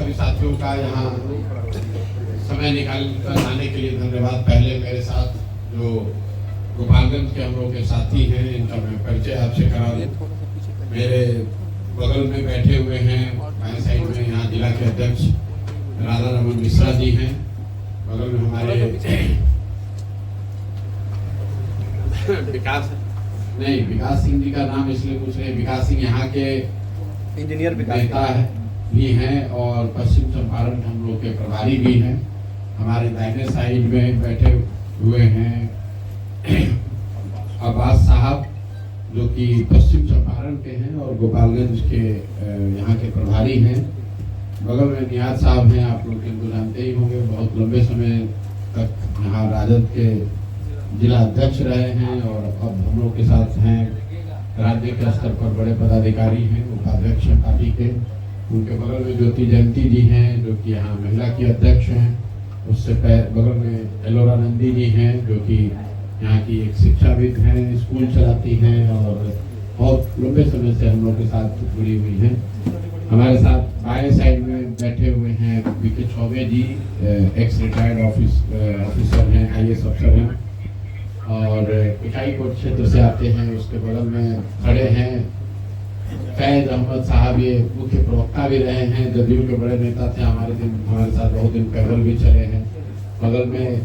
सभी साथियों का यहाँ समय निकाल कर आने के लिए धन्यवाद। पहले मेरे साथ जो गोपालगंज के हम लोग के साथी हैं, इनका मैं परिचय आपसे करा दूं। मेरे बगल में बैठे हुए हैं बाएं साइड में यहाँ जिला के अध्यक्ष राधा रमन मिश्रा जी हैं। बगल में हमारे विकास सिंह जी का नाम इसलिए पूछ रहे हैं, विकास सिंह यहाँ के इंजीनियर नेता भी हैं और पश्चिम चंपारण हम लोग के प्रभारी भी हैं। हमारे दाहिने साइड में बैठे हुए हैं अब्बास साहब जो कि पश्चिम चंपारण के हैं और गोपालगंज के यहाँ के प्रभारी हैं। बगल में नियाज साहब हैं, आप लोग इनको जानते ही होंगे, बहुत लंबे समय तक यहाँ राजद के जिला अध्यक्ष रहे हैं और अब हम लोग के साथ हैं राज्य के स्तर पर बड़े पदाधिकारी हैं, उपाध्यक्ष हैं पार्टी के। उनके बगल में ज्योति जयंती जी हैं जो कि यहाँ महिला की अध्यक्ष हैं। उससे बगल में एलोरा नंदी जी हैं जो कि यहाँ की एक शिक्षाविद हैं, स्कूल चलाती हैं और बहुत लंबे समय से हम लोग के साथ जुड़ी हुई हैं। हमारे साथ बाएं साइड में बैठे हुए हैं बीके चौबे जी, एक्स रिटायर्ड ऑफिसर हैं, IAS अफसर हैं और इकाई कोट क्षेत्र से आते हैं। उसके बगल में खड़े हैं फैज अहमद साहब, ये मुख्य प्रवक्ता भी रहे हैं, जदयू के बड़े नेता थे, हमारे साथ बहुत दिन पैदल भी चले हैं। बगल में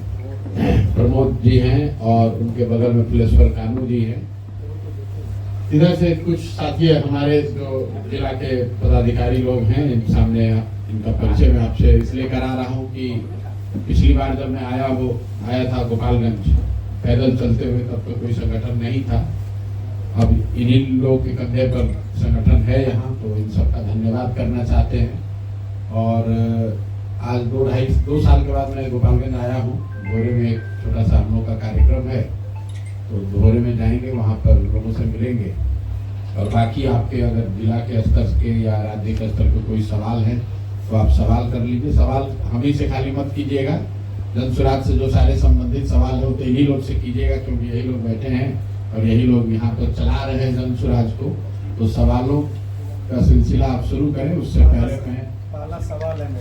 प्रमोद जी हैं और उनके बगल में फुलेश्वर कानू जी हैं। इधर से कुछ साथी हमारे जो जिला के पदाधिकारी लोग हैं, इन सामने इनका परिचय मैं आपसे इसलिए करा रहा हूँ कि पिछली बार जब मैं आया था गोपालगंज पैदल चलते हुए, तब तो कोई संगठन नहीं था। अब इन्हीं लोगों के कंधे पर संगठन है यहाँ, तो इन सबका धन्यवाद करना चाहते हैं। और आज 2 साल के बाद मैं गोपालगंज आया हूँ। भोरे में एक छोटा सा हम लोग का कार्यक्रम है, तो भोरे में जाएंगे, वहाँ पर लोगों से मिलेंगे। और बाकी आपके अगर जिला के स्तर के या राज्य के स्तर पे कोई सवाल है तो आप सवाल कर लीजिए। सवाल हम ही से खाली मत कीजिएगा, जन स्वराज से जो सारे संबंधित सवाल है वो तो इन्हीं लोग से कीजिएगा, क्योंकि यही लोग बैठे हैं और यही लोग यहाँ पर चला रहे हैं जन स्वराज को। तो सवालों का सिलसिला आप शुरू करें। उससे पहले मैं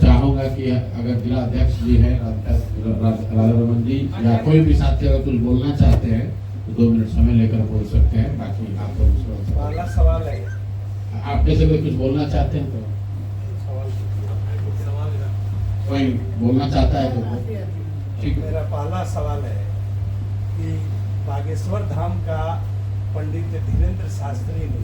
चाहूंगा कि अगर जिला अध्यक्ष जी हैं राधा रमन जी या कोई भी साथी अगर कुछ बोलना चाहते हैं तो 2 मिनट समय लेकर बोल सकते हैं। बाकी आप लोग सवाल है, आप जैसे कोई कुछ बोलना चाहते हैं तो कोई बोलना चाहता है तो ठीक। मेरा पहला सवाल है कि बागेश्वर धाम का पंडित धीरेन्द्र शास्त्री ने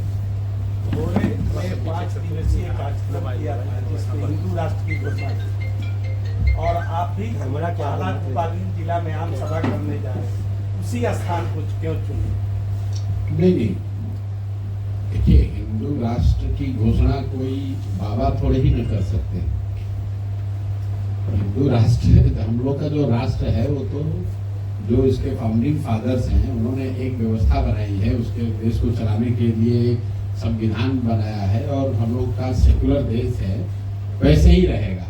भोरे में 5 दिवसीय कार्यक्रम किया था जिसमें हिंदू राष्ट्र की घोषणा की, और आप भी हमारा पहला गोपालगंज जिला में आम सभा करने जा रहे हैं, उसी स्थान को क्यों चुने? नहीं, देखिए हिंदू राष्ट्र की घोषणा कोई बाबा थोड़े ही न कर सकते। हिंदू राष्ट्र हम लोग का जो राष्ट्र है वो तो जो इसके फाउंडिंग फादर्स हैं उन्होंने एक व्यवस्था बनाई है, उसके देश को चलाने के लिए एक संविधान बनाया है और हम लोग का सेकुलर देश है, वैसे ही रहेगा।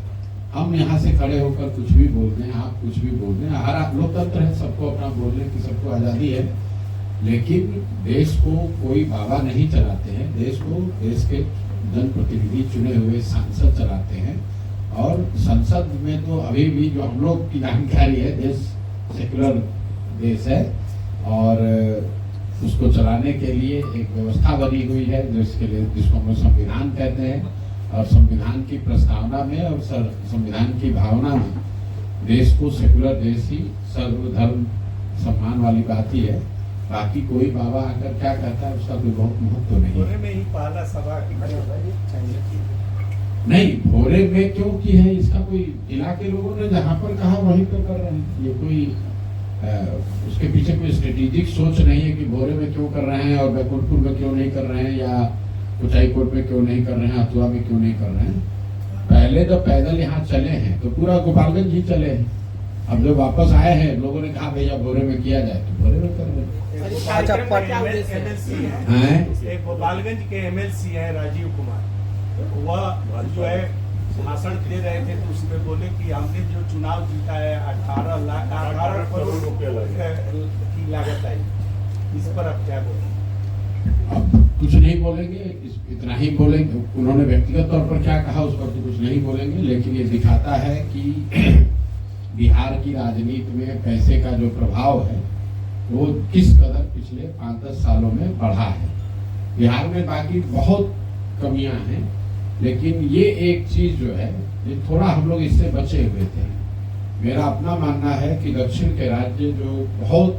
हम यहाँ से खड़े होकर कुछ भी बोल दें, आप कुछ भी बोल दें, हर आप लोकतंत्र है, सबको अपना बोलने की सबको आज़ादी है, लेकिन देश को कोई बाबा नहीं चलाते हैं। देश को देश के जनप्रतिनिधि चुने हुए सांसद चलाते हैं। और संसद में तो अभी भी जो हम लोग की जानकारी है, देश सेकुलर देश है और उसको चलाने के लिए एक व्यवस्था बनी हुई है जिसके लिए जिसको हम संविधान कहते हैं। और संविधान की प्रस्तावना में और संविधान की भावना में देश को सेकुलर देश ही सर्वधर्म सम्मान वाली बात ही है। बाकी कोई बाबा आकर क्या कहता है उसका कोई बहुत महत्व नहीं है। भोरे में ही पहला सभा नहीं, भोरे में क्यों की है इसका कोई जिला के लोगों ने जहाँ पर कहा वहीं पर कर रहे हैं। ये कोई उसके पीछे कोई स्ट्रेटेजिक सोच नहीं है कि भोरे में क्यों कर रहे हैं और बैकुंठपुर में क्यों नहीं कर रहे हैं या कुचाईकोट में क्यों नहीं कर रहे हैं, हथुआ में क्यों नहीं कर रहे हैं। पहले जब पैदल यहाँ चले हैं तो पूरा गोपालगंज ही चले हैं। अब जो वापस आए हैं लोगों ने कहा भैया भोरे में किया जाए तो भोरे में कर रहे हैं। गोपालगंज के MLC है राजीव कुमार, वह जो है भाषण दे रहे थे तो उसमें बोले कि हमने जो चुनाव जीता है 18 करोड़ की लागत आई। इस पर आप क्या बोलें? कुछ नहीं बोलेंगे, इतना ही बोलेंगे। उन्होंने व्यक्तिगत तौर पर क्या कहा उस पर तो कुछ नहीं बोलेंगे, लेकिन ये दिखाता है कि बिहार की राजनीति में पैसे का जो प्रभाव है वो किस कदर पिछले 5-10 सालों में बढ़ा है। बिहार में बाकी बहुत कमियां हैं, लेकिन ये एक चीज जो है ये थोड़ा हम लोग इससे बचे हुए थे। मेरा अपना मानना है कि दक्षिण के राज्य जो बहुत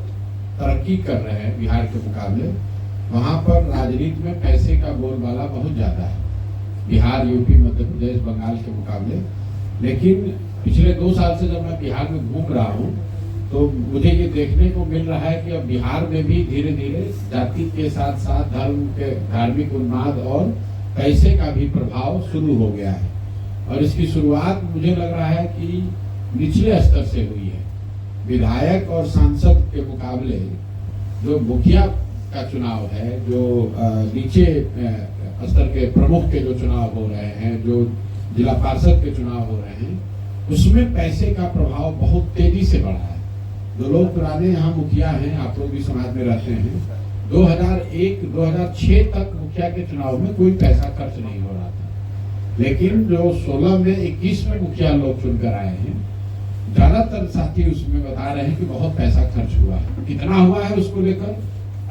तरक्की कर रहे हैं बिहार के मुकाबले, वहां पर राजनीति में पैसे का बोलबाला बहुत ज्यादा है, बिहार, यूपी, मध्य प्रदेश, बंगाल के मुकाबले। लेकिन पिछले 2 साल से जब मैं बिहार में घूम रहा हूँ तो मुझे ये देखने को मिल रहा है कि अब बिहार में भी धीरे धीरे जाति के साथ साथ धर्म के धार्मिक उन्माद और पैसे का भी प्रभाव शुरू हो गया है। और इसकी शुरुआत मुझे लग रहा है कि निचले स्तर से हुई है। विधायक और सांसद के मुकाबले जो मुखिया का चुनाव है, जो नीचे स्तर के प्रमुख के जो चुनाव हो रहे हैं, जो जिला पार्षद के चुनाव हो रहे हैं, उसमें पैसे का प्रभाव बहुत तेजी से बढ़ा है। जो लोग पुराने यहाँ मुखिया हैं, आप लोग भी समाज में रहते हैं, 2001-2006 तक मुखिया के चुनाव में कोई पैसा खर्च नहीं हो रहा था। लेकिन जो 16 में 21 में मुखिया लोग चुनकर आए हैं, ज्यादातर साथी उसमें बता रहे हैं कि बहुत पैसा खर्च हुआ है। कितना हुआ है उसको लेकर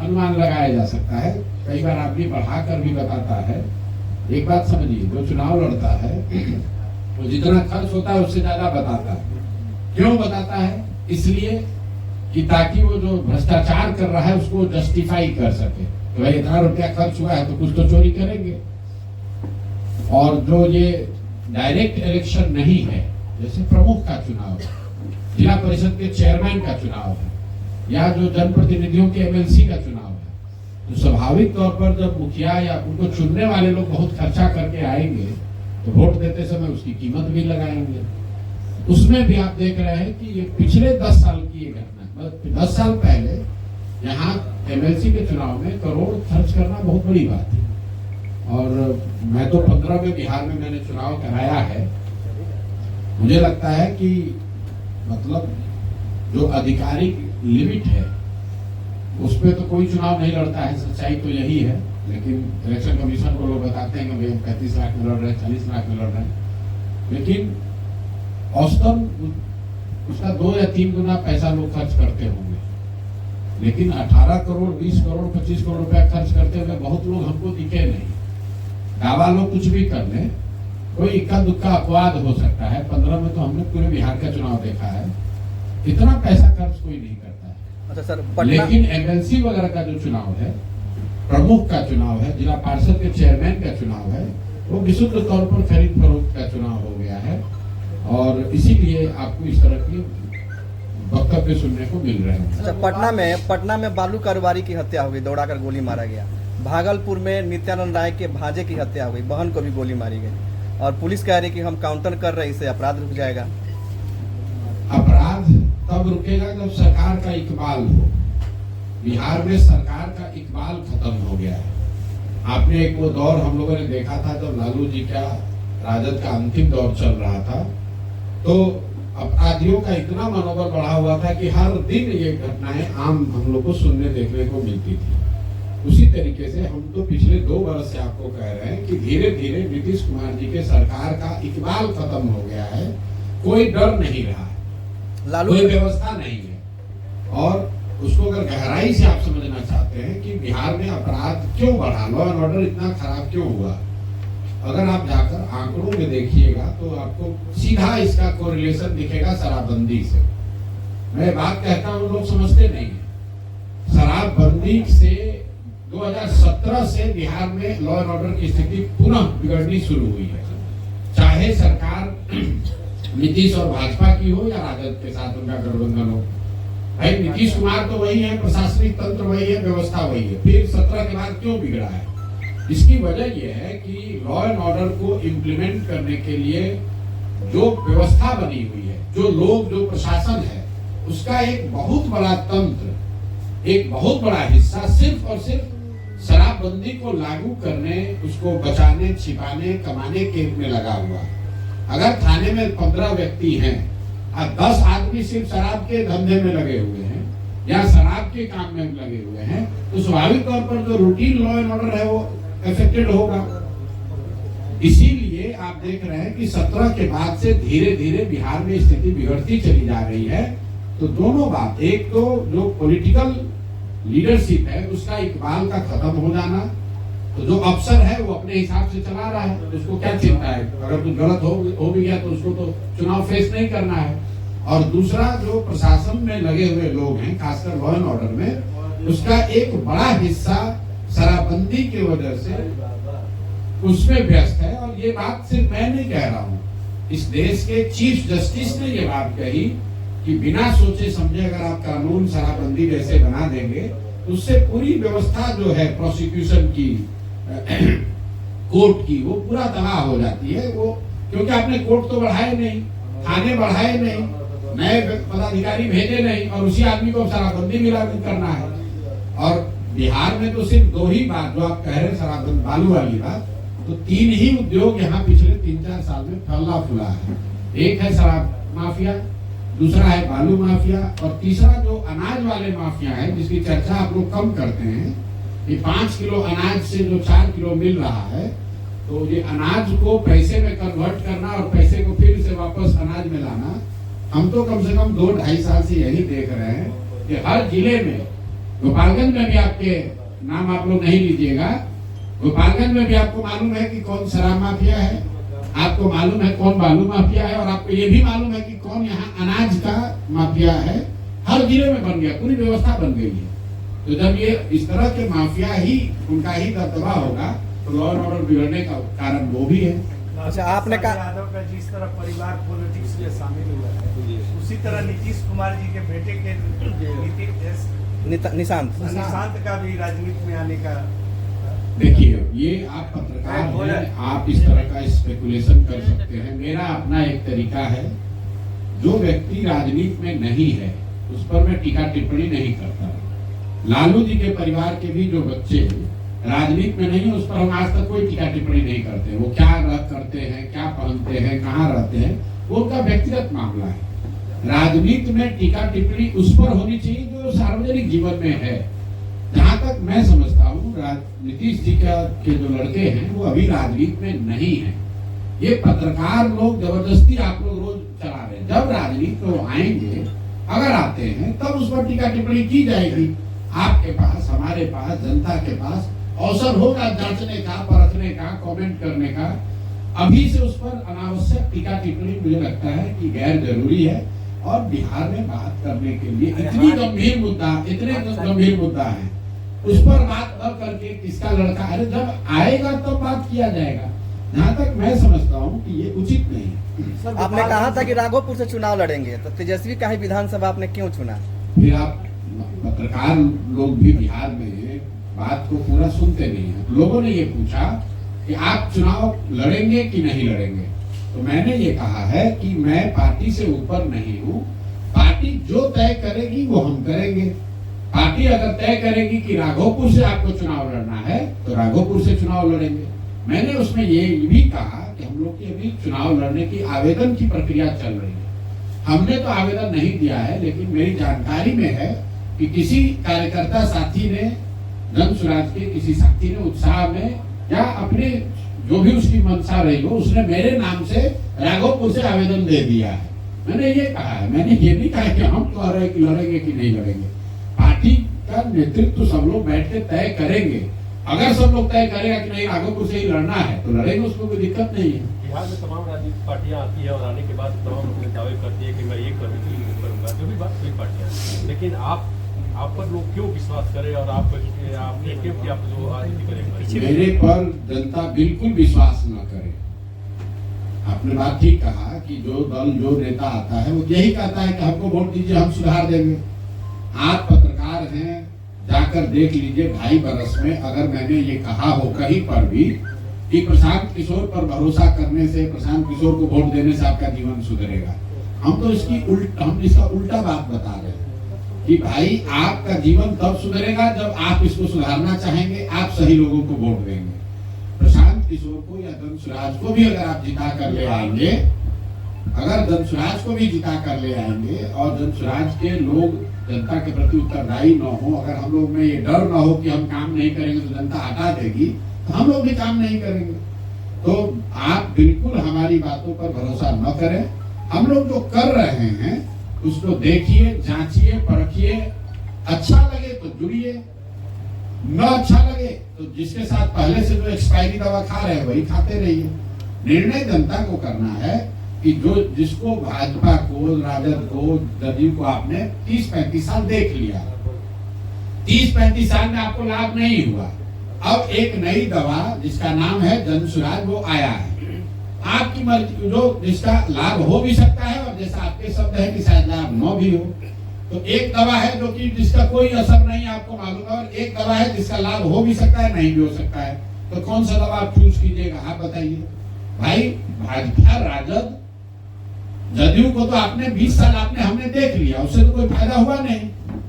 अनुमान लगाया जा सकता है, कई बार आदमी बढ़ाकर भी बताता है। एक बात समझिए, जो चुनाव लड़ता है वो जितना खर्च होता है उससे ज्यादा बताता है। क्यों बताता है? इसलिए कि ताकि वो जो भ्रष्टाचार कर रहा है उसको जस्टिफाई कर सके, तो भाई इतना रुपया खर्च हुआ है तो कुछ तो चोरी करेंगे। और जो ये डायरेक्ट इलेक्शन नहीं है, जैसे प्रमुख का चुनाव है, जिला परिषद के चेयरमैन का चुनाव है, या जो जनप्रतिनिधियों के एमएलसी का चुनाव है, तो स्वाभाविक तौर पर जब मुखिया या उनको चुनने वाले लोग बहुत खर्चा करके आएंगे तो वोट देते समय उसकी कीमत भी लगाएंगे। उसमें भी आप देख रहे हैं कि ये पिछले 10 साल की ये घटना, 10 साल पहले यहाँ एमएलसी के चुनाव में करोड़ खर्च करना बहुत बड़ी बात है। और मैं तो 15 में बिहार में मैंने चुनाव कराया है। मुझे लगता है कि मतलब जो आधिकारिक लिमिट है उस पर तो कोई चुनाव नहीं लड़ता है, सच्चाई तो यही है। लेकिन इलेक्शन कमीशन को लोग बताते हैं कि हम 35 लाख में लड़ रहे हैं, 40 लाख में लड़ रहे हैं, लेकिन औसतन उसका 2 या 3 गुना पैसा लोग खर्च करते होंगे। लेकिन 18 करोड़, 20 करोड़, 25 करोड़ रुपया खर्च करते हुए बहुत लोग हमको दिखे नहीं। दावा लोग कुछ भी कर लें, कोई इक्का दुक्का अपवाद हो सकता है। 15 में तो हमने पूरे बिहार का चुनाव देखा है, इतना पैसा खर्च कोई नहीं करता है। अच्छा सर, लेकिन एमएलसी वगैरह का जो चुनाव है, प्रमुख का चुनाव है, जिला पार्षद के चेयरमैन का चुनाव है, वो विशुद्ध तौर पर खरीद फरोख्त का चुनाव हो गया है। और इसीलिए आपको इस तरह की वक्तव्य सुनने को मिल रहे हैं। अच्छा, पटना में बालू कारोबारी की हत्या हो गई, दौड़ाकर गोली मारा गया। भागलपुर में नित्यानंद राय के भांजे की हत्या हो गई, बहन को भी गोली मारी गई। और पुलिस कह रही कि हम काउंटर कर रहे हैं, इससे अपराध रुक जाएगा। अपराध तब रुकेगा जब सरकार का इकबाल हो। बिहार में सरकार का इकबाल खत्म हो गया है। आपने एक वो दौर हम लोगों ने देखा था जब लालू जी का राजद का अंतिम दौर चल रहा था, तो अपराधियों का इतना मनोबल बढ़ा हुआ था कि हर दिन ये घटनाएं आम हम लोग को सुनने देखने को मिलती थी। उसी तरीके से हम तो पिछले 2 वर्ष से आपको कह रहे हैं कि धीरे धीरे नीतीश कुमार जी के सरकार का इकबाल खत्म हो गया है। कोई डर नहीं रहा है, कोई व्यवस्था नहीं है। और उसको अगर गहराई से आप समझना चाहते हैं कि बिहार में अपराध क्यों बढ़ा, लॉ एंड ऑर्डर इतना खराब क्यों हुआ, अगर आप जाकर आंकड़ों में देखिएगा तो आपको सीधा इसका कोरिलेशन दिखेगा शराबबंदी से। मैं बात कहता हूं, लोग समझते नहीं है। शराबबंदी से 2017 से बिहार में लॉ एंड ऑर्डर की स्थिति पुनः बिगड़नी शुरू हुई है, चाहे सरकार नीतीश और भाजपा की हो या राजद के साथ उनका गठबंधन हो। भाई नीतीश कुमार तो वही है, प्रशासनिक तंत्र वही है, व्यवस्था वही है, फिर 17 के बाद क्यों बिगड़ा है? इसकी वजह यह है कि लॉ एंड ऑर्डर को इम्प्लीमेंट करने के लिए जो व्यवस्था बनी हुई है, जो लोग, जो प्रशासन है, उसका एक बहुत बड़ा तंत्र, एक बहुत बड़ा हिस्सा सिर्फ और सिर्फ शराबबंदी को लागू करने, उसको बचाने, छिपाने, कमाने के में लगा हुआ। अगर थाने में 15 व्यक्ति हैं और 10 आदमी सिर्फ शराब के धंधे में लगे हुए हैं या शराब के काम में लगे हुए हैं, तो स्वाभाविक तौर पर जो रूटीन लॉ एंड ऑर्डर है वो अफेक्टेड होगा। इसीलिए आप देख रहे हैं कि 17 के बाद से धीरे धीरे बिहार में स्थिति बिगड़ती चली जा रही है। तो दोनों बात, एक तो जो पॉलिटिकल लीडरशिप है उसका इकबाल का खत्म हो जाना, तो जो अफसर है वो अपने हिसाब से चला रहा है, तो उसको क्या चिंता है, अगर कुछ गलत हो भी गया तो उसको तो चुनाव फेस नहीं करना है। और दूसरा, जो प्रशासन में लगे हुए लोग हैं खासकर लॉ एंड ऑर्डर में, उसका एक बड़ा हिस्सा शराबबंदी की वजह से उसमें व्यस्त है। और ये बात सिर्फ मैं नहीं कह रहा हूँ, इस देश के चीफ जस्टिस ने ये बात कही कि बिना सोचे समझे अगर आप कानून शराबबंदी जैसे बना देंगे तो उससे पूरी व्यवस्था जो है प्रोसिक्यूशन की, कोर्ट की, वो पूरा तबाह हो जाती है। वो क्योंकि आपने कोर्ट तो बढ़ाए नहीं, थाने बढ़ाए नहीं, नए पदाधिकारी भेजे नहीं, और उसी आदमी को शराबबंदी भी लागू करना है। और बिहार में तो सिर्फ 2 ही बात जो आप कह रहे हैं शराबबंदी बालू वाली बात, तो 3 ही उद्योग यहाँ पिछले 3-4 साल में फैला फूला है। एक है शराब माफिया, दूसरा है बालू माफिया, और तीसरा जो अनाज वाले माफिया है जिसकी चर्चा आप लोग कम करते हैं कि 5 किलो अनाज से जो 4 किलो मिल रहा है, तो ये अनाज को पैसे में कन्वर्ट करना और पैसे को फिर से वापस अनाज में लाना, हम तो कम से कम 2-2.5 साल से यही देख रहे हैं कि हर जिले में, गोपालगंज में भी आपके नाम आप लोग नहीं लीजिएगा, गोपालगंज में भी आपको मालूम है कि कौन शराब माफिया है, आपको मालूम है कौन बालू माफिया है, और आपको ये भी मालूम है कि कौन यहाँ अनाज का माफिया है। हर जिले में बन गया, पूरी व्यवस्था बन गई है। तो जब ये इस तरह के माफिया ही उनका ही दबदबा होगा तो लॉ एंड ऑर्डर बिगड़ने का कारण वो भी है। अच्छा, आपने कहा यादव का जिस तरह परिवार पॉलिटिक्स में शामिल हुआ है, उसी तरह नीतीश कुमार जी के बेटे के निशांत का भी राजनीति में आने का। देखिए, ये आप पत्रकार हैं, आप इस तरह का स्पेकुलेशन कर सकते हैं। मेरा अपना एक तरीका है, जो व्यक्ति राजनीति में नहीं है उस पर मैं टीका टिप्पणी नहीं करता। लालू जी के परिवार के भी जो बच्चे राजनीति में नहीं है उस पर हम आज तक कोई टीका टिप्पणी नहीं करते। वो क्या करते हैं, क्या पहनते हैं, कहाँ रहते हैं, वो उनका व्यक्तिगत मामला है। राजनीति में टीका टिप्पणी उस पर होनी चाहिए जो सार्वजनिक जीवन में है। जहां तक मैं समझता हूँ, नीतीश जी के जो लड़के हैं वो अभी राजनीति में नहीं है। ये पत्रकार लोग जबरदस्ती आप लोग रोज चला रहे हैं। जब राजनीति में आएंगे, अगर आते हैं, तब उस पर टीका टिप्पणी की जाएगी। आपके पास, हमारे पास, जनता के पास अवसर होगा जांचने का, परखने का, कमेंट करने का। अभी से उस पर अनावश्यक टीका टिप्पणी मुझे लगता है कि गैर जरूरी है। और बिहार में बात करने के लिए इतने गंभीर मुद्दा है, उस पर बात न करके किसका लड़का, अरे जब आएगा तब बात किया जाएगा। जहाँ तक मैं समझता हूँ कि ये उचित नहीं है। आपने कहा था कि राघोपुर से चुनाव लड़ेंगे, तो तेजस्वी का ही विधानसभा आपने क्यों चुना? फिर आप पत्रकार लोग भी बिहार में बात को पूरा सुनते नहीं है। लोगों ने ये पूछा कि आप चुनाव लड़ेंगे कि नहीं लड़ेंगे, तो मैंने ये कहा है कि मैं पार्टी से ऊपर नहीं हूँ। पार्टी जो तय करेगी वो हम करेंगे। पार्टी अगर तय करेगी कि राघोपुर से आपको चुनाव लड़ना है तो राघोपुर से चुनाव लड़ेंगे। मैंने उसमें ये भी कहा कि हम लोग की अभी चुनाव लड़ने की आवेदन की प्रक्रिया चल रही है। हमने तो आवेदन नहीं दिया है, लेकिन मेरी जानकारी में है कि किसी कार्यकर्ता साथी ने, जन स्वराज के किसी साथी ने उत्साह में या अपने जो भी उसकी मंशा रही हो, उसने मेरे नाम से राघोपुर से आवेदन दे दिया है। मैंने ये कहा है, मैंने ये नहीं कहा कि हम कह रहे कि लड़ेंगे कि नहीं लड़ेंगे। पार्टी का नेतृत्व सब लोग बैठ के तय करेंगे। अगर सब लोग तय करेगा कि नहीं राघोपुर से ही लड़ना है तो लड़ेंगे, उसमें कोई दिक्कत नहीं है। बिहार में तमाम राजनीतिक पार्टियां आती है और आने के बाद तमाम लोग दावे करती है कि मैं ये करूंगा, जो भी बात सभी पार्टियां। लेकिन आप पर लोग क्यों विश्वास करें और आपने क्यों कि आप जो राजनीति करेंगे? मेरे पर जनता बिल्कुल विश्वास न करे। आपने बात ठीक कहा कि जो दल, जो नेता आता है वो यही कहता है कि हमको वोट दीजिए, हम सुधार देंगे। आप पत्रकार हैं, जाकर देख लीजिए 2.5 बरस में अगर मैंने ये कहा हो कहीं पर भी कि प्रशांत किशोर पर भरोसा करने से, प्रशांत किशोर को वोट देने से आपका जीवन सुधरेगा, हम तो इसका उल्टा बात बता रहे हैं कि भाई आपका जीवन तब सुधरेगा जब आप इसको सुधारना चाहेंगे, आप सही लोगों को वोट देंगे। प्रशांत किशोर को या धनसुराज को भी अगर आप जिता कर ले आएंगे, और धनसुराज के लोग जनता के प्रति उत्तरदायी न हो, अगर हम लोग में ये डर न हो कि हम काम नहीं करेंगे तो जनता हटा देगी, तो हम लोग भी काम नहीं करेंगे। तो आप बिल्कुल हमारी बातों पर भरोसा न करें। हम लोग जो कर रहे हैं उसको देखिए, जांचिए, परखिए, अच्छा लगे तो जुड़िए, न अच्छा लगे तो जिसके साथ पहले से जो एक्सपायरी दवा खा रहे हैं वही खाते रहिए। निर्णय जनता को करना है कि जो जिसको भाजपा को, राजद को, जदयू को आपने 30-35 साल देख लिया, 30-35 साल में आपको लाभ नहीं हुआ। अब एक नई दवा जिसका नाम है जन सुराज वो आया है, आपकी मर्जी, जो जिसका लाभ हो भी सकता है और जैसा आपके शब्द है कि शायद लाभ न भी हो। तो एक दवा है जो कि जिसका कोई असर नहीं आपको मालूम है, और एक दवा है जिसका लाभ हो भी सकता है, नहीं भी हो सकता है। तो कौन सा दवा आप चूज कीजिएगा, आप बताइए। भाई भाजपा, राजद, जदयू को तो आपने 20 साल हमने देख लिया, उससे तो कोई फायदा हुआ नहीं।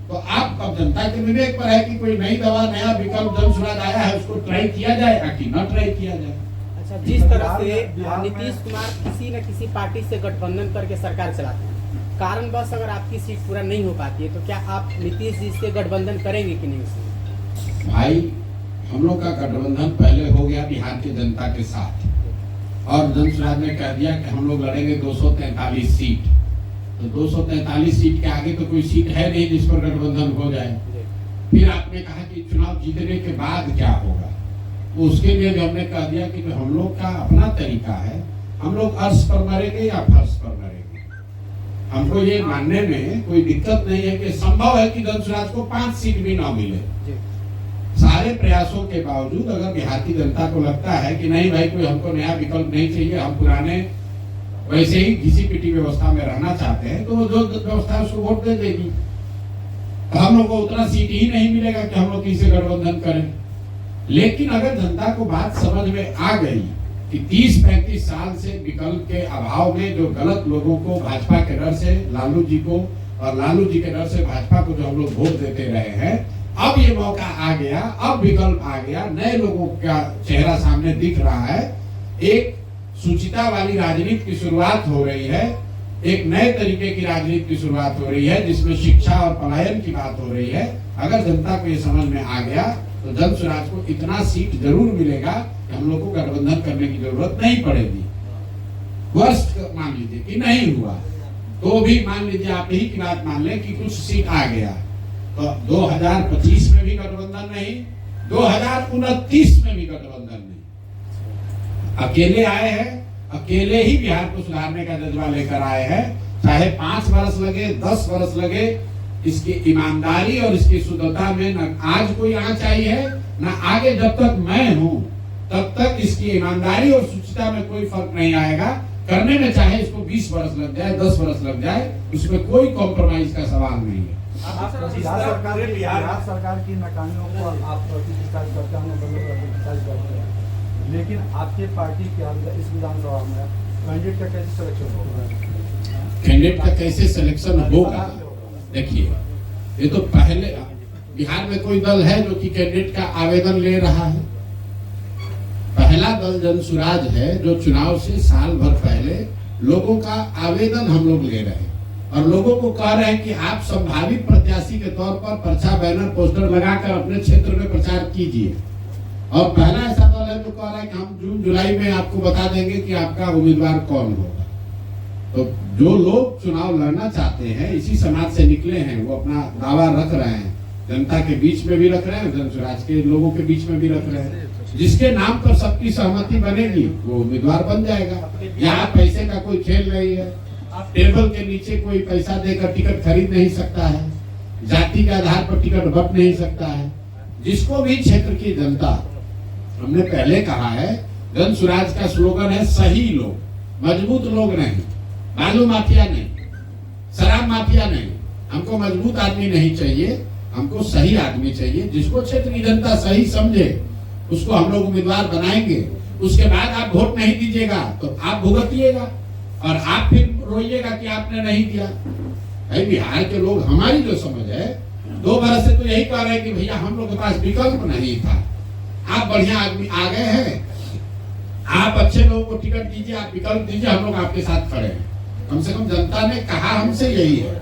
तो आप अब जनता के विवेक पर है कि कोई नई दवा, नया विकल्प जन सुराज आया है, उसको ट्राई किया जाए कि न ट्राई किया जाए। अच्छा, जिस तरह से नीतीश कुमार किसी न किसी पार्टी से गठबंधन करके सरकार चलाते हैं, कारणवश अगर आपकी सीट पूरा नहीं हो पाती है तो क्या आप नीतीश जी से गठबंधन करेंगे कि नहीं? उसमें भाई हम लोग का गठबंधन पहले हो गया बिहार की जनता के साथ, और जन सुराज ने कह दिया कि हम लोग लड़ेंगे 243 सीट। तो 243 सीट के आगे तो कोई सीट है नहीं जिस पर गठबंधन हो जाए। फिर आपने कहा कि चुनाव जीतने के बाद क्या होगा, तो उसके लिए भी हमने कह दिया कि जो हम लोग का अपना तरीका है, हम लोग अर्श पर मरेंगे या फर्श पर मरेंगे। हमको ये मानने में कोई दिक्कत नहीं है कि संभव है कि जन सुराज को 5 सीट भी ना मिले। सारे प्रयासों के बावजूद अगर बिहार की जनता को लगता है कि नहीं भाई कोई हमको नया विकल्प नहीं चाहिए, हम पुराने वैसे ही घिसी पिटी व्यवस्था में रहना चाहते हैं, तो वो जो व्यवस्था है उसको वोट दे देगी। तो हम लोग को उतना सीट ही नहीं मिलेगा कि हम लोग किसी से गठबंधन करें। लेकिन अगर जनता को बात समझ में आ गई कि 30-35 साल से विकल्प के अभाव में जो गलत लोगों को भाजपा के डर से लालू जी को, और लालू जी के डर से भाजपा को जो हम लोग वोट देते रहे हैं, अब ये मौका आ गया, अब विकल्प आ गया, नए लोगों का चेहरा सामने दिख रहा है, एक सुचिता वाली राजनीति की शुरुआत हो रही है, एक नए तरीके की राजनीति की शुरुआत हो रही है जिसमें शिक्षा और पलायन की बात हो रही है। अगर जनता को ये समझ में आ गया तो जन सुराज को इतना सीट जरूर मिलेगा कि हम लोग को गठबंधन करने की जरूरत नहीं पड़ेगी। वर्स्ट मान लीजिए कि नहीं हुआ तो भी मान लीजिए, आप यही की बात मान लें कि कुछ सीट आ गया, तो 2025 में भी गठबंधन नहीं, 2029 में भी गठबंधन नहीं। अकेले आए हैं, अकेले ही बिहार को सुधारने का जज्बा लेकर आए हैं, चाहे 5 वर्ष लगे, 10 वर्ष लगे। इसकी ईमानदारी और इसकी शुद्धता में न आज कोई आँच आई है, न आगे जब तक मैं हूं तब तक इसकी ईमानदारी और शुचिता में कोई फर्क नहीं आएगा। करने में चाहे इसको 20 वर्ष लग जाए, 10 वर्ष लग जाए, उसमें कोई कॉम्प्रोमाइज का सवाल नहीं है। बिहार सरकार की नाकामियों को आप क्रिटिसाइज करते हैं, लेकिन आपकी पार्टी के इस विधानसभा में कैंडिडेट का कैसे सिलेक्शन होगा? कैंडिडेट का कैसे सिलेक्शन होगा? देखिए, ये तो पहले बिहार में कोई दल है जो कि कैंडिडेट का आवेदन ले रहा है। पहला दल जन सुराज है जो चुनाव से साल भर पहले लोगों का आवेदन हम लोग ले रहे हैं और लोगों को कह रहे हैं कि आप संभावित प्रत्याशी के तौर पर पर्चा, बैनर, पोस्टर लगाकर अपने क्षेत्र में प्रचार कीजिए। और पहला ऐसा दल है जो कह रहा है कि हम जून जुलाई में आपको बता देंगे कि आपका उम्मीदवार कौन होगा। तो जो लोग चुनाव लड़ना चाहते हैं, इसी समाज से निकले हैं, वो अपना दावा रख रहे हैं, जनता के बीच में भी रख रहे हैं, जन सुराज के लोगों के बीच में भी रख रहे हैं। जिसके नाम पर सबकी सहमति बनेगी वो उम्मीदवार बन जाएगा। यहाँ पैसे का कोई खेल नहीं है, टेबल के नीचे कोई पैसा देकर टिकट खरीद नहीं सकता है, जाति के आधार पर टिकट बट नहीं सकता है। जिसको भी क्षेत्र की जनता, हमने पहले कहा है, जन सुराज का स्लोगन है सही लोग, मजबूत लोग नहीं, बालू माफिया नहीं, शराब माफिया नहीं। हमको मजबूत आदमी नहीं चाहिए, हमको सही आदमी चाहिए। जिसको क्षेत्र की जनता सही समझे उसको हम लोग उम्मीदवार बनाएंगे। उसके बाद आप वोट नहीं दीजिएगा तो आप भुगतिएगा और आप फिर रोइएगा कि आपने नहीं दिया। भाई बिहार के लोग, हमारी जो समझ है, 2 बरस से तो यही कह रहे हैं कि भैया हम लोग के पास विकल्प नहीं था, आप बढ़िया आदमी आ गए हैं, आप अच्छे लोगों को टिकट दीजिए, आप विकल्प दीजिए, हम लोग आपके साथ खड़े हैं। कम से कम जनता ने कहा हमसे यही है।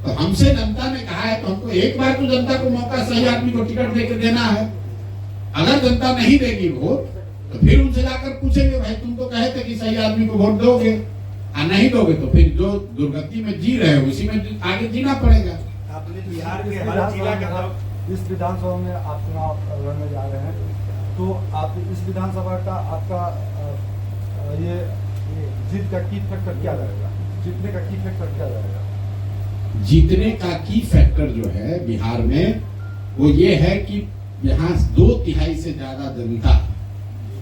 तो हमसे जनता ने कहा है तो हमको एक बार तो जनता को मौका, सही आदमी को टिकट देकर देना है। अगर जनता नहीं देगी वोट तो फिर उनसे जाकर पूछेंगे, भाई तुम तो कहे थे कि सही आदमी को वोट दोगे, नहीं दोगे तो फिर जो दुर्गति में जी रहे हो उसी में आगे जीना पड़ेगा। आपने बिहार के हर जिला के तरफ इस विधानसभा में आप चुनाव लड़ने जा रहे हैं, तो आप इस विधानसभा का आपका ये जीत का की फैक्टर क्या रहेगा, जीतने का की फैक्टर क्या रहेगा? जीतने का की फैक्टर जो है बिहार में वो ये है कि यहाँ 2/3 से ज्यादा जनता,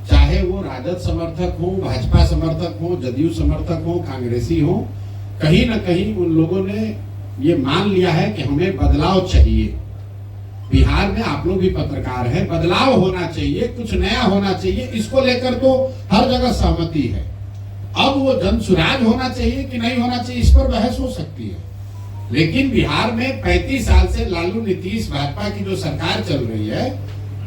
चाहे वो राजद समर्थक हो, भाजपा समर्थक हो, जदयू समर्थक हो, कांग्रेसी हो, कहीं न कहीं उन लोगों ने ये मान लिया है कि हमें बदलाव चाहिए। बिहार में आप लोग भी पत्रकार हैं, बदलाव होना चाहिए, कुछ नया होना चाहिए, इसको लेकर तो हर जगह सहमति है। अब वो जन सुराज होना चाहिए कि नहीं होना चाहिए, इस पर बहस हो सकती है। लेकिन बिहार में 35 साल से लालू नीतीश भाजपा की जो सरकार चल रही है,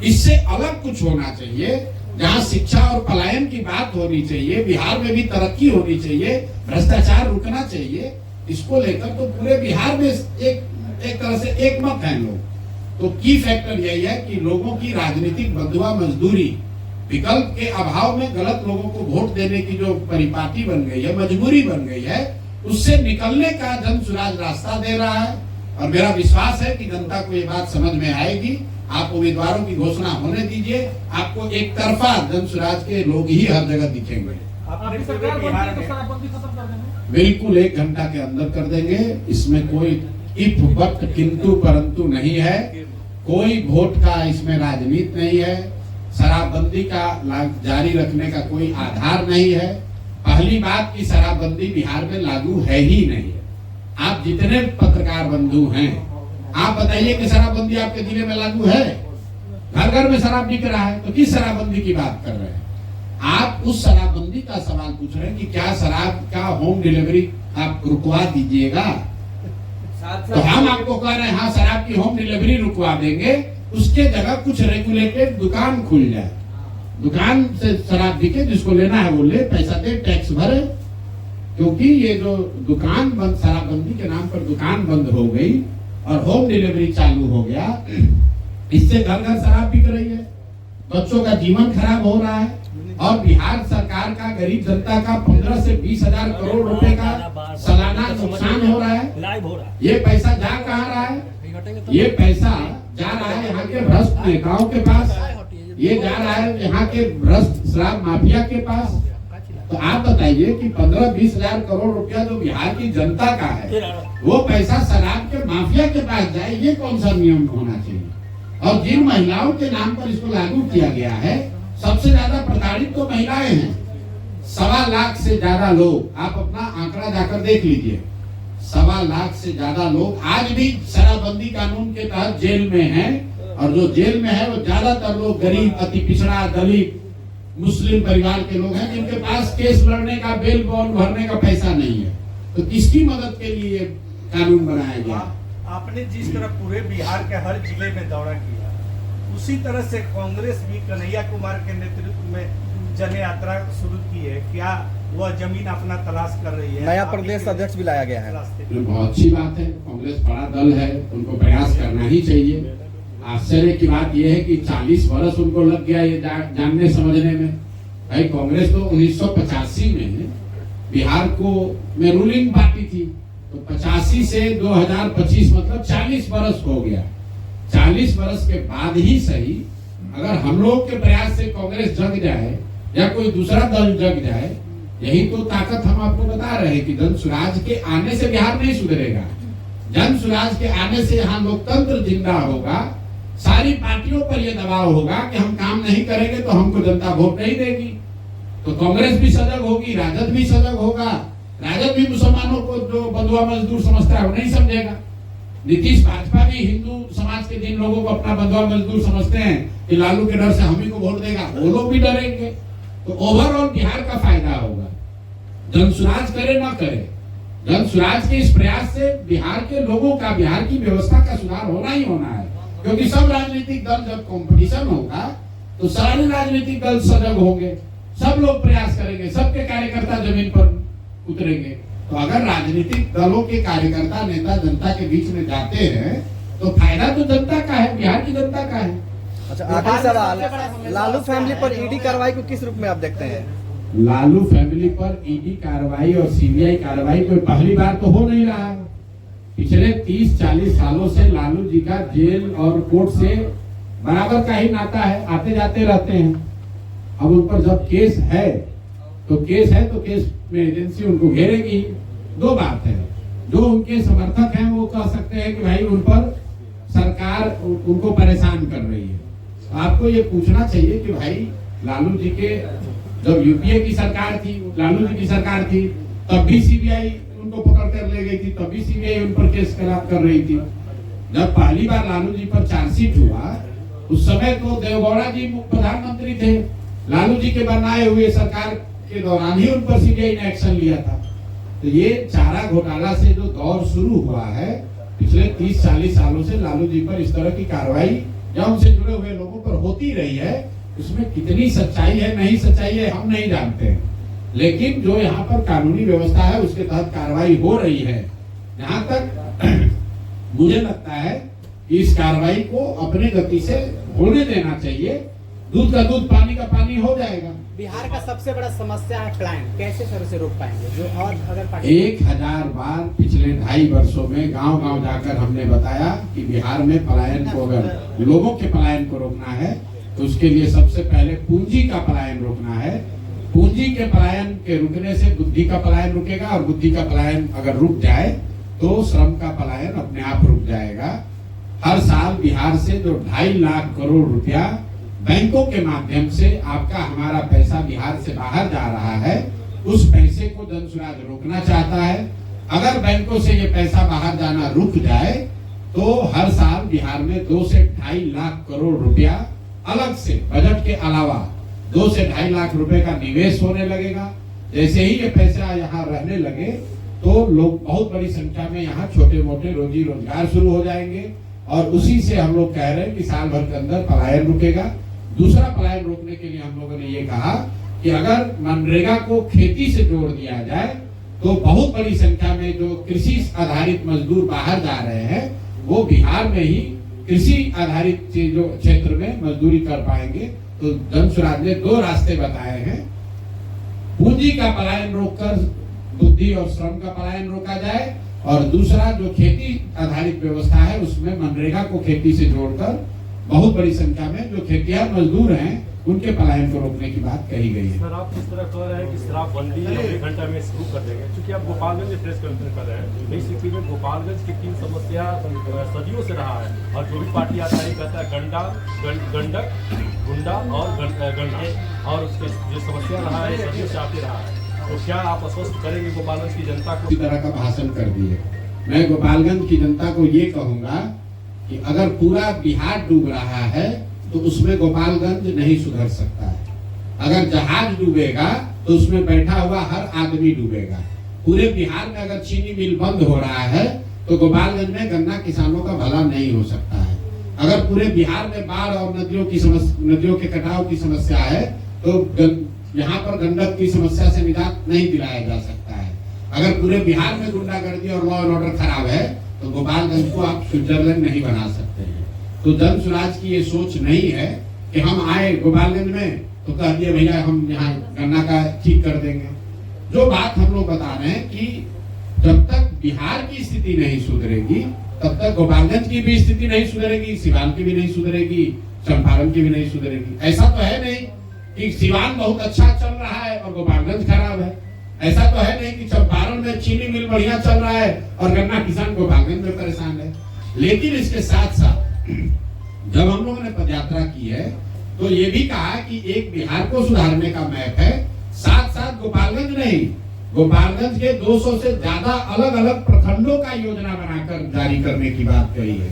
इससे अलग कुछ होना चाहिए, जहां शिक्षा और पलायन की बात होनी चाहिए, बिहार में भी तरक्की होनी चाहिए, भ्रष्टाचार रुकना चाहिए। इसको लेकर तो पूरे बिहार में एक तरह से एक मत है लोग। तो की फैक्टर यही है कि लोगों की राजनीतिक बंधुआ मजदूरी, विकल्प के अभाव में गलत लोगों को वोट देने की जो परिपाटी बन गई है, मजबूरी बन गई है, उससे निकलने का जन सुराज रास्ता दे रहा है। और मेरा विश्वास है कि जनता को ये बात समझ में आएगी। आप उम्मीदवारों की घोषणा होने दीजिए, आपको एक तरफा जन सुराज के लोग ही हर जगह दिखेंगे। आपने सरकार बिहार में बिल्कुल 1 घंटा के अंदर कर देंगे, इसमें कोई इफ बट किंतु परंतु नहीं है, कोई वोट का इसमें राजनीति नहीं है, शराबबंदी का जारी रखने का कोई आधार नहीं है। पहली बात की शराबबंदी बिहार में लागू है ही नहीं है। आप जितने पत्रकार बंधु हैं, आप बताइए कि शराबबंदी आपके जिले में लागू है? घर घर में शराब बिक रहा है, तो किस शराबबंदी की बात कर रहे हैं? आप उस शराबबंदी का सवाल पूछ रहे हैं कि क्या शराब का होम डिलीवरी आप रुकवा दीजिएगा? तो हम आपको कह रहे हैं हाँ, शराब की होम डिलीवरी रुकवा देंगे, उसके जगह कुछ रेगुलेटेड दुकान खुल जाए, दुकान से शराब बिके, जिसको लेना है वो ले, पैसा दे, टैक्स भरे। क्योंकि ये जो दुकान बंद, शराबबंदी के नाम पर दुकान बंद हो गई और होम डिलीवरी चालू हो गया, इससे घर घर शराब बिक रही है, बच्चों का जीवन खराब हो रहा है। और बिहार सरकार का गरीब जनता का 15 से 20 हजार करोड़ रुपए का सालाना नुकसान हो रहा है। ये पैसा जा कहाँ रहा है? ये पैसा जा रहा है यहाँ के भ्रष्ट नेताओं के पास, ये जा रहा है यहाँ के भ्रष्ट शराब माफिया के पास। तो आप बताइए कि 15-20 हजार करोड़ रुपया जो बिहार की जनता का है, वो पैसा शराब के माफिया के पास जाए, ये कौन सा नियम होना चाहिए? और जिन महिलाओं के नाम पर इसको लागू किया गया है, सबसे ज्यादा प्रताड़ित तो महिलाएं हैं। 1.25 लाख से ज्यादा लोग, आप अपना आंकड़ा जाकर देख लीजिए, 1.25 लाख से ज्यादा लोग आज भी शराबबंदी कानून के तहत जेल में हैं। और जो जेल में है वो ज्यादातर लोग गरीब, अति पिछड़ा, दलित, मुस्लिम परिवार के लोग हैं, जिनके पास केस लड़ने का, बेल बॉन्ड भरने का पैसा नहीं है। तो किसकी मदद के लिए कानून बनाया गया? आपने जिस तरह पूरे बिहार के हर जिले में दौरा किया, उसी तरह से कांग्रेस भी कन्हैया कुमार के नेतृत्व में जन यात्रा शुरू की है। क्या वह जमीन अपना तलाश कर रही है? नया प्रदेश अध्यक्ष भी लाया गया है। बहुत अच्छी बात है, कांग्रेस बड़ा दल है, उनको प्रयास करना ही चाहिए। आश्चर्य की बात यह है कि 40 वर्ष उनको लग गया ये जानने समझने में। भाई कांग्रेस तो 1985 में बिहार को में रूलिंग पार्टी थी, तो 85 से 2025 मतलब 40 वर्ष हो गया। 40 वर्ष के बाद ही सही, अगर हम लोग के प्रयास से कांग्रेस जग जाए या कोई दूसरा दल जग जाए, यही तो ताकत हम आपको बता रहे हैं कि जन सुराज के आने से बिहार नहीं सुधरेगा। जन सुराज के आने से यहाँ लोकतंत्र जिंदा होगा। सारी पार्टियों पर यह दबाव होगा कि हम काम नहीं करेंगे तो हमको जनता वोट नहीं देगी। तो कांग्रेस भी सजग होगी, राजद भी सजग होगा। राजद भी मुसलमानों को जो बंधुआ मजदूर समझता है वो नहीं समझेगा। नीतीश भाजपा भी हिंदू समाज के जिन लोगों को अपना बंधुआ मजदूर समझते हैं कि लालू के डर से हम ही को वोट देगा, वो लोग भी डरेंगे। तो ओवरऑल बिहार का फायदा होगा। जनसुराज करे ना करे, जनसुराज के इस प्रयास से बिहार के लोगों का, बिहार की व्यवस्था का सुधार होना ही होना है। क्योंकि सब राजनीतिक दल जब कंपटीशन होगा तो सारे राजनीतिक दल सजग होंगे, सब लोग प्रयास करेंगे, सबके कार्यकर्ता जमीन पर उतरेंगे। तो अगर राजनीतिक दलों के कार्यकर्ता नेता जनता के बीच में जाते हैं तो फायदा तो जनता का है, बिहार की जनता का है। अच्छा, आखिरी सवाल, लालू फैमिली पर ईडी कार्रवाई को किस रूप में आप देखते हैं? लालू फैमिली पर ईडी कार्रवाई और सीबीआई कार्रवाई कोई पहली बार तो हो नहीं रहा है। पिछले 30-40 सालों से लालू जी का जेल और कोर्ट से बराबर का ही नाता है, आते जाते रहते हैं। अब उन पर जब केस है तो केस में एजेंसी उनको घेरेगी। दो बात है, जो उनके समर्थक हैं वो कह सकते हैं कि भाई उन पर सरकार उनको परेशान कर रही है। आपको ये पूछना चाहिए कि भाई लालू जी के जब यूपीए की सरकार थी, लालू जी की सरकार थी, तब भी सीबीआई उनको पकड़ कर ले गई थी, तब भी सीबीआई उन पर केस कर रही थी। जब पहली बार लालू जी पर चार्जशीट हुआ उस समय तो देवगौड़ा जी प्रधानमंत्री थे, लालू जी के बनाए हुए सरकार के दौरान ही उन पर सीबीआई ने एक्शन लिया था। तो ये चारा घोटाला से जो दौर शुरू हुआ है पिछले 30-40 सालों से लालू जी पर इस तरह की कार्रवाई या उनसे जुड़े हुए लोगों पर होती रही है। उसमें कितनी सच्चाई है नहीं सच्चाई है हम नहीं जानते हैं, लेकिन जो यहाँ पर कानूनी व्यवस्था है उसके तहत कार्रवाई हो रही है। जहाँ तक मुझे लगता है कि इस कार्रवाई को अपने गति से होने देना चाहिए, दूध का दूध पानी का पानी हो जाएगा। बिहार का सबसे बड़ा समस्या है पलायन, कैसे सर उसे रोक पाएंगे? जो और अगर 1000 बार पिछले 2.5 वर्षों में गांव-गांव जाकर हमने बताया कि बिहार में पलायन को, अगर लोगों के पलायन को रोकना है तो उसके लिए सबसे पहले पूंजी का पलायन रोकना है। पूंजी के पलायन के रुकने से बुद्धि का पलायन रुकेगा, और बुद्धि का पलायन अगर रुक जाए तो श्रम का पलायन अपने आप रुक जाएगा। हर साल बिहार से जो 2.5 लाख करोड़ रुपया बैंकों के माध्यम से आपका हमारा पैसा बिहार से बाहर जा रहा है, उस पैसे को जनसुराज रोकना चाहता है। अगर बैंकों से ये पैसा बाहर जाना रुक जाए तो हर साल बिहार में 2 से 2.5 लाख करोड़ रुपया अलग से बजट के अलावा 2 से 2.5 लाख रुपए का निवेश होने लगेगा। जैसे ही ये पैसा यहाँ रहने लगे तो लोग बहुत बड़ी संख्या में यहाँ छोटे मोटे रोजी रोजगार शुरू हो जाएंगे, और उसी से हम लोग कह रहे हैं कि साल भर के अंदर पलायन रुकेगा। दूसरा पलायन रोकने के लिए हम लोगों ने ये कहा कि अगर मनरेगा को खेती से जोड़ दिया जाए तो बहुत बड़ी संख्या में जो कृषि आधारित मजदूर बाहर जा रहे हैं वो बिहार में ही कृषि आधारित जो क्षेत्र में मजदूरी कर पाएंगे। तो जनसुराज ने 2 रास्ते बताए हैं, पूंजी का पलायन रोककर बुद्धि और श्रम का पलायन रोका जाए, और दूसरा जो खेती आधारित व्यवस्था है उसमें मनरेगा को खेती से जोड़कर बहुत बड़ी संख्या में जो खेतिहर मजदूर हैं उनके पलायन को रोकने की बात कही गई है। सर, आप किस तरह कह रहे हैं कि शराबबंदी 1 घंटा में शुरू कर देंगे, क्योंकि आप गोपालगंज में प्रेस कॉन्फ्रेंस कर रहे हैं। नई स्थिति में गोपालगंज की 3 समस्या सदियों से रहा है, और जो भी पार्टी आता है कहता है गंडक, गुंडा और गन्ना, और उसके जो समस्या रहा है सदियों से आते रहा है। तो क्या आप आश्वस्त करेंगे गोपालगंज की जनता को? इसी तरह का भाषण कर दिए। मैं गोपालगंज की जनता को ये कहूंगा कि अगर पूरा बिहार डूब रहा है तो उसमें गोपालगंज नहीं सुधर सकता है। अगर जहाज डूबेगा तो उसमें बैठा हुआ हर आदमी डूबेगा। पूरे बिहार में अगर चीनी मिल बंद हो रहा है तो गोपालगंज में गन्ना किसानों का भला नहीं हो सकता है। अगर पूरे बिहार में बाढ़ और नदियों के कटाव की समस्या है तो यहाँ पर गंडक की समस्या से निजात नहीं दिलाया जा सकता है। अगर पूरे बिहार में गुंडागर्दी और लॉ एंड ऑर्डर खराब है तो गोपालगंज को आप स्विट्जरलैंड नहीं बना सकते हैं। तो जनसुराज की ये सोच नहीं है कि हम आए गोपालगंज में तो कह दिए भैया हम यहाँ गन्ना का ठीक कर देंगे। जो बात हम लोग बता रहे हैं कि जब तक बिहार की स्थिति नहीं सुधरेगी तब तक गोपालगंज की भी स्थिति नहीं सुधरेगी, सिवान की भी नहीं सुधरेगी, चंपारण की भी नहीं सुधरेगी। ऐसा तो है नहीं कि सिवान बहुत अच्छा चल रहा है और गोपालगंज खराब है। ऐसा तो है नहीं कि चंपारण में चीनी मिल बढ़िया चल रहा है और गन्ना किसान गोपालगंज में परेशान है। लेकिन इसके साथ साथ जब हम लोगों ने पदयात्रा की है तो ये भी कहा कि एक बिहार को सुधारने का मैप है, साथ साथ गोपालगंज नहीं, गोपालगंज के 200 से ज्यादा अलग अलग प्रखंडों का योजना बनाकर जारी करने की बात कही है।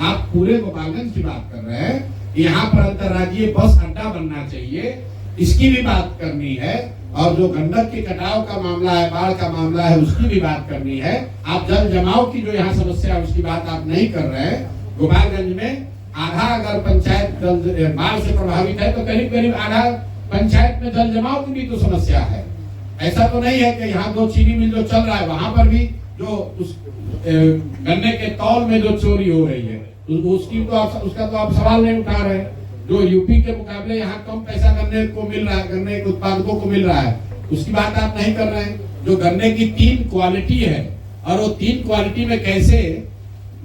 आप पूरे गोपालगंज की बात कर रहे हैं, यहाँ पर अंतर्राज्यीय बस अड्डा बनना चाहिए, इसकी भी बात करनी है। और जो गंडक के कटाव का मामला है, बाढ़ का मामला है, उसकी भी बात करनी है। आप जल जमाव की जो यहाँ समस्या है उसकी बात आप नहीं कर रहे हैं। गोपालगंज में आधा अगर पंचायत बाढ़ से प्रभावित है तो करीब करीब आधा पंचायत में जल जमाव की भी तो समस्या है। ऐसा तो नहीं है कि यहाँ 2 चीनी मिल जो चल रहा है वहां पर भी जो उस गन्ने के तौल में जो चोरी हो रही है उसकी तो आप उसका तो आप सवाल नहीं उठा रहे। जो यूपी के मुकाबले यहाँ कम पैसा गन्ने को मिल रहा है, गन्ने के उत्पादकों को मिल रहा है, उसकी बात आप नहीं कर रहे हैं। जो गन्ने की 3 क्वालिटी है और वो 3 क्वालिटी में कैसे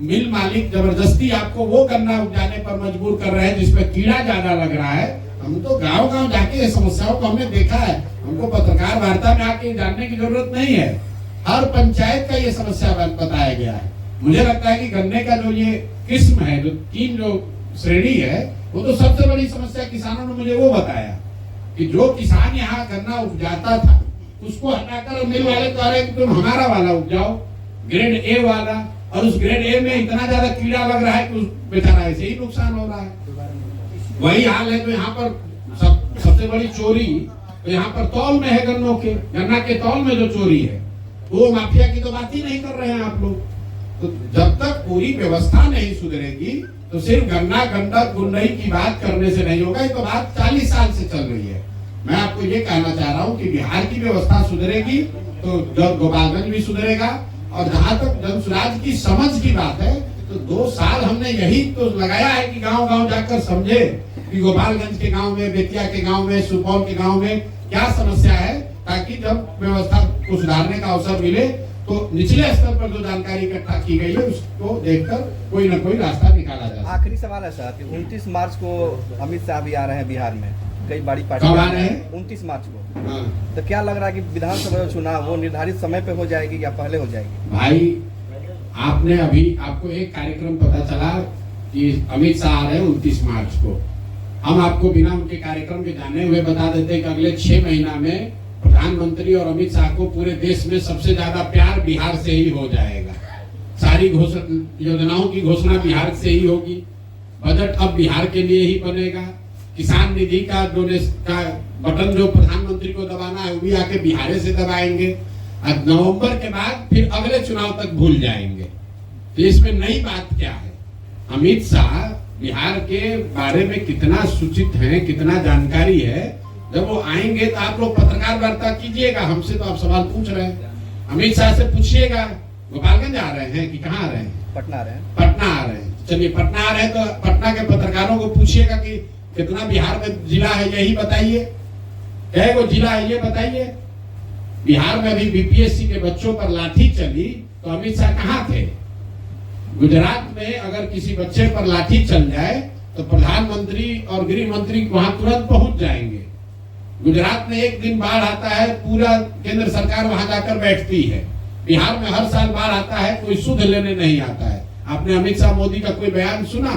मिल मालिक जबरदस्ती आपको वो गन्ना उपजाने पर मजबूर कर रहे हैं जिसमें कीड़ा ज्यादा लग रहा है। हम तो गांव-गांव जाके ये समस्याओं को हमने देखा है। हमको पत्रकार वार्ता में आके जानने की जरूरत नहीं है, हर पंचायत का ये समस्या बताया गया है। मुझे लगता है कि गन्ने का जो ये किस्म है, जो 3 जो श्रेणी है, वो तो सबसे बड़ी समस्या किसानों ने मुझे वो बताया कि जो किसान यहाँ गन्ना उपजाता था उसको हटाकर मिल वाले कह रहे कि तुम हमारा वाला उपजाओ, ग्रेड ए वाला, और उस ग्रेड ए में इतना ज्यादा कीड़ा लग रहा है कि उस बेचारा ऐसे ही नुकसान हो रहा है। वही हाल है। तो यहाँ पर सबसे बड़ी चोरी तो यहाँ पर तौल में है, गन्ना के तौल में जो चोरी है वो माफिया की तो बात ही नहीं कर रहे हैं आप लोग। तो जब तक पूरी व्यवस्था नहीं सुधरेगी तो सिर्फ गन्ना गंडक गुंडई की बात करने से नहीं होगा। ये तो बात 40 साल से चल रही है। मैं आपको ये कहना चाह रहा हूँ कि बिहार की व्यवस्था सुधरेगी तो गोपालगंज भी सुधरेगा। और जहाँ तक जनसुराज की समझ की बात है तो 2 साल हमने यही तो लगाया है कि गांव-गांव जाकर समझे कि गोपालगंज के गांव में, बेतिया के गांव में, सुपौल के गांव में क्या समस्या है, ताकि जब व्यवस्था को सुधारने का अवसर मिले तो निचले स्तर पर जो जानकारी इकट्ठा की गई है उसको देखकर कोई न कोई रास्ता निकाला जाए। आखिरी सवाल है सर कि 29 मार्च को अमित शाह भी आ रहे हैं बिहार में, कई बड़ी पार्टी कब आ रहे हैं? 29 मार्च को। हाँ। तो क्या लग रहा है कि विधानसभा चुनाव वो निर्धारित समय पे हो जाएगी या पहले हो जाएगी? भाई आपने अभी आपको एक कार्यक्रम पता चला कि अमित शाह आ रहे हैं 29 मार्च को। हम आपको बिना उनके कार्यक्रम के जाने हुए बता देते कि अगले 6 महीना में प्रधानमंत्री और अमित शाह को पूरे देश में सबसे ज्यादा प्यार बिहार से ही हो जाएगा। सारी योजनाओं की घोषणा बिहार से ही होगी। बजट अब बिहार के लिए ही बनेगा। किसान निधि का बटन जो प्रधानमंत्री को दबाना है वो भी आके बिहार से दबाएंगे। अब नवंबर के बाद फिर अगले चुनाव तक भूल जाएंगे। तो इसमें नई बात क्या है? अमित शाह बिहार के बारे में कितना सूचित है, कितना जानकारी है। जब वो आएंगे तो आप लोग पत्रकार वार्ता कीजिएगा। हमसे तो आप सवाल पूछ रहे हैं, अमित शाह से पूछिएगा गोपालगंज आ रहे हैं कि कहाँ आ रहे हैं? पटना आ रहे हैं। पटना आ रहे हैं। चलिए पटना आ रहे हैं तो पटना के पत्रकारों को पूछिएगा कि कितना बिहार में जिला है, यही बताइए। कई गो जिला है ये बताइए। बिहार में अभी बीपीएससी के बच्चों पर लाठी चली तो अमित शाह कहाँ थे? गुजरात में अगर किसी बच्चे पर लाठी चल जाए तो प्रधानमंत्री और गृह मंत्री वहां तुरंत पहुंच जाएंगे। गुजरात में एक दिन बाढ़ आता है, पूरा केंद्र सरकार वहां जाकर बैठती है। बिहार में हर साल बाढ़ आता है, कोई सुध लेने नहीं आता है। आपने अमित शाह मोदी का कोई बयान सुना?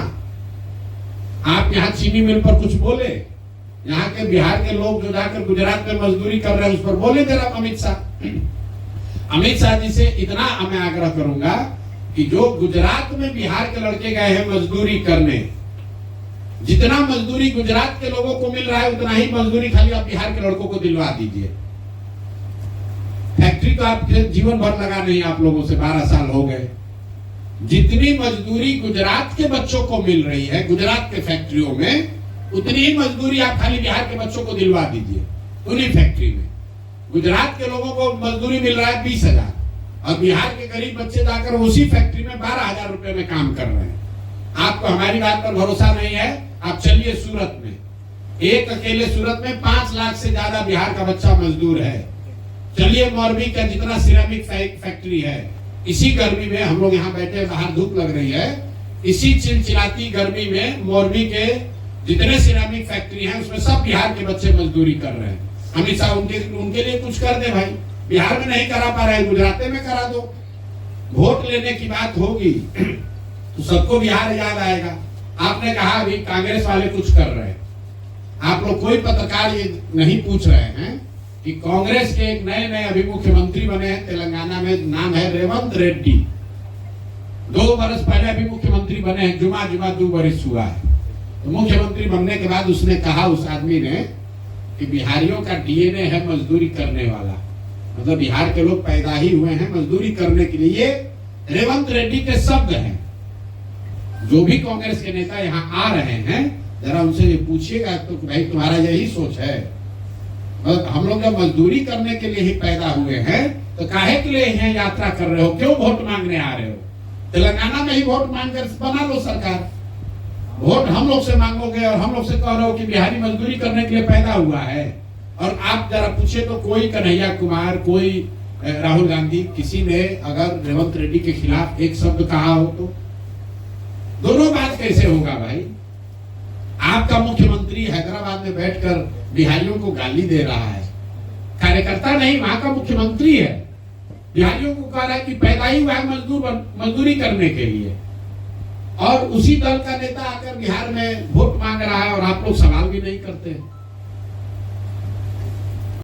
आप यहाँ चीनी मिल पर कुछ बोले? यहाँ के बिहार के लोग जो जाकर गुजरात में मजदूरी कर रहे हैं उस पर बोले जरा अमित शाह। अमित शाह जी से इतना मैं आग्रह करूंगा कि जो गुजरात में बिहार के लड़के गए हैं मजदूरी करने, जितना मजदूरी गुजरात के लोगों को मिल रहा है उतना ही मजदूरी खाली आप बिहार के लड़कों को दिलवा दीजिए। फैक्ट्री तो आप जीवन भर लगा नहीं, आप लोगों से 12 साल हो गए। जितनी मजदूरी गुजरात के बच्चों को मिल रही है गुजरात के फैक्ट्रियों में, उतनी ही मजदूरी आप खाली बिहार के बच्चों को दिलवा दीजिए। उन्हीं फैक्ट्री में गुजरात के लोगों को मजदूरी मिल रहा है 20,000 और बिहार के गरीब बच्चे जाकर उसी फैक्ट्री में 12,000 रुपए में काम कर रहे हैं। आपको हमारी बात पर भरोसा नहीं है? आप चलिए सूरत में, एक अकेले सूरत में 5 लाख से ज्यादा बिहार का बच्चा मजदूर है। चलिए मौरबी का जितना सिरेमिक फैक्ट्री है, इसी गर्मी में हम लोग यहाँ बैठे, बाहर धूप लग रही है, इसी चिलचिलाती गर्मी में मौरबी के जितने सिरेमिक फैक्ट्री हैं उसमें सब बिहार के बच्चे मजदूरी कर रहे हैं। अमित शाह उनके लिए कुछ कर दे भाई। बिहार में नहीं करा पा रहे, गुजरात में करा दो। वोट लेने की बात होगी तो सबको बिहार याद आएगा। आपने कहा अभी कांग्रेस वाले कुछ कर रहे हैं। आप लोग कोई पत्रकार ये नहीं पूछ रहे हैं कि कांग्रेस के एक नए अभी मुख्यमंत्री बने हैं तेलंगाना में, नाम है रेवंत रेड्डी। 2 वर्ष पहले अभी मुख्यमंत्री बने हैं, जुमा 2 वर्ष हुआ है। तो मुख्यमंत्री बनने के बाद उसने कहा, उस आदमी ने, कि बिहारियों का डीएनए है मजदूरी करने वाला। मतलब बिहार के लोग पैदा ही हुए हैं मजदूरी करने के लिए। ये रेवंत रेड्डी के शब्द हैं। जो भी कांग्रेस के नेता यहाँ आ रहे हैं जरा उनसे पूछिएगा तो भाई तुम्हारा यही सोच है? हम लोग जब मजदूरी करने के लिए ही पैदा हुए हैं तो काहे के लिए यहाँ यात्रा कर रहे हो, क्यों वोट मांगने आ रहे हो? तेलंगाना में ही वोट मांग कर बना लो सरकार। वोट हम लोग से मांगोगे और हम लोग से कह रहे हो कि बिहारी मजदूरी करने के लिए पैदा हुआ है। और आप जरा पूछे तो कोई कन्हैया कुमार, कोई राहुल गांधी, किसी ने अगर रेवंत रेड्डी के खिलाफ एक शब्द कहा हो तो दोनों बात कैसे होगा भाई? आपका मुख्यमंत्री हैदराबाद में बैठकर बिहारियों को गाली दे रहा है, कार्यकर्ता नहीं वहां का मुख्यमंत्री है, बिहारियों को कह रहा है कि पैदा ही हुआ है मजदूरी करने के लिए, और उसी दल का नेता आकर बिहार में वोट मांग रहा है और आप लोग सवाल भी नहीं करते।